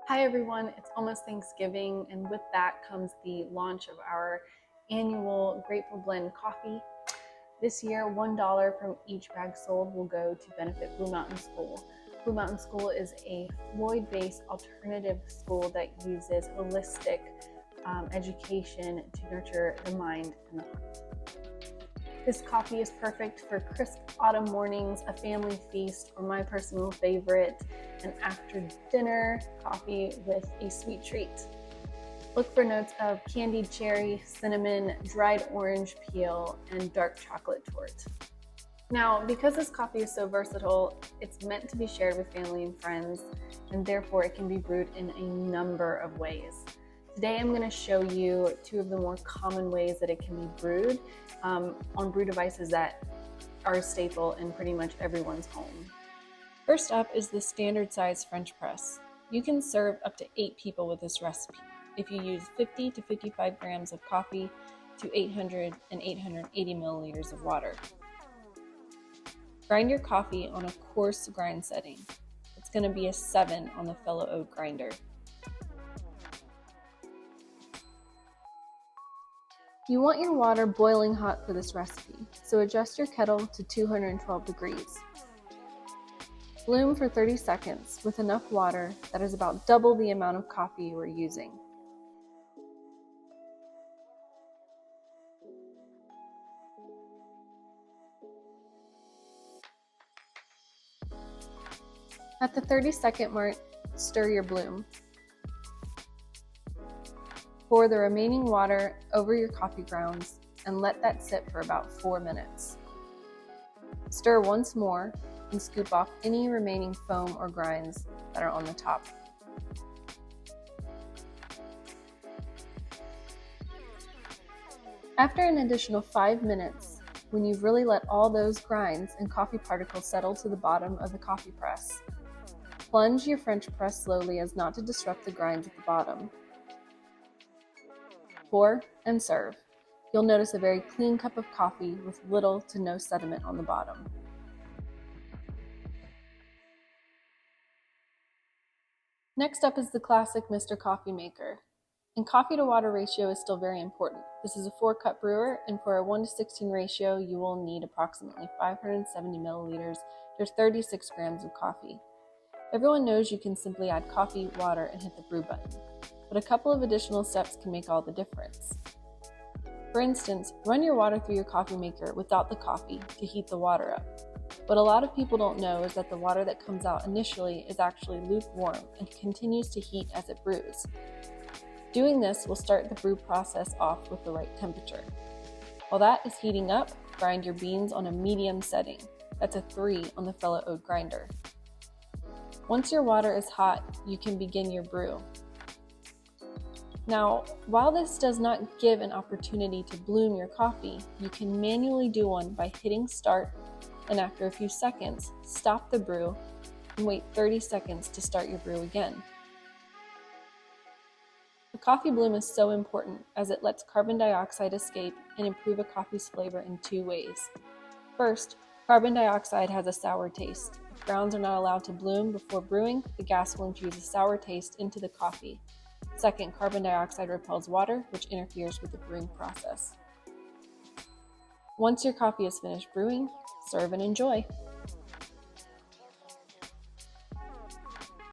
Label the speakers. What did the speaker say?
Speaker 1: Hi everyone, it's almost Thanksgiving, and with that comes the launch of our annual Grateful Blend coffee. This year, $1 from each bag sold will go to benefit Blue Mountain School. Blue Mountain School is a Floyd-based alternative school that uses holistic education to nurture the mind and the heart. This coffee is perfect for crisp autumn mornings, a family feast, or my personal favorite, an after dinner coffee with a sweet treat. Look for notes of candied cherry, cinnamon, dried orange peel, and dark chocolate torte. Now, because this coffee is so versatile, it's meant to be shared with family and friends, and therefore it can be brewed in a number of ways. Today I'm going to show you two of the more common ways that it can be brewed on brew devices that are a staple in pretty much everyone's home. First up is the standard size French press. You can serve up to 8 people with this recipe if you use 50 to 55 grams of coffee to 800 and 880 milliliters of water. Grind your coffee on a coarse grind setting. It's going to be a 7 on the fellow oat grinder. You want your water boiling hot for this recipe, so adjust your kettle to 212 degrees. Bloom for 30 seconds with enough water that is about double the amount of coffee you are using. At the 30-second mark, stir your bloom. Pour the remaining water over your coffee grounds and let that sit for about 4 minutes. Stir once more and scoop off any remaining foam or grinds that are on the top. After an additional 5 minutes, when you've really let all those grinds and coffee particles settle to the bottom of the coffee press, plunge your French press slowly as not to disrupt the grinds at the bottom. Pour and serve. You'll notice a very clean cup of coffee with little to no sediment on the bottom. Next up is the classic Mr. Coffee Maker. And coffee to water ratio is still very important. This is a 4-cup brewer, and for a 1:16 ratio, you will need approximately 570 milliliters to 36 grams of coffee. Everyone knows you can simply add coffee, water, and hit the brew button. But a couple of additional steps can make all the difference. For instance, run your water through your coffee maker without the coffee to heat the water up. What a lot of people don't know is that the water that comes out initially is actually lukewarm and continues to heat as it brews. Doing this will start the brew process off with the right temperature. While that is heating up, grind your beans on a medium setting. That's a 3 on the fellow oat grinder. Once your water is hot, you can begin your brew. Now, while this does not give an opportunity to bloom your coffee, you can manually do one by hitting start, and after a few seconds, stop the brew and wait 30 seconds to start your brew again. The coffee bloom is so important as it lets carbon dioxide escape and improve a coffee's flavor in 2 ways. First, carbon dioxide has a sour taste. If grounds are not allowed to bloom before brewing, the gas will infuse a sour taste into the coffee. Second, carbon dioxide repels water, which interferes with the brewing process. Once your coffee is finished brewing, serve and enjoy.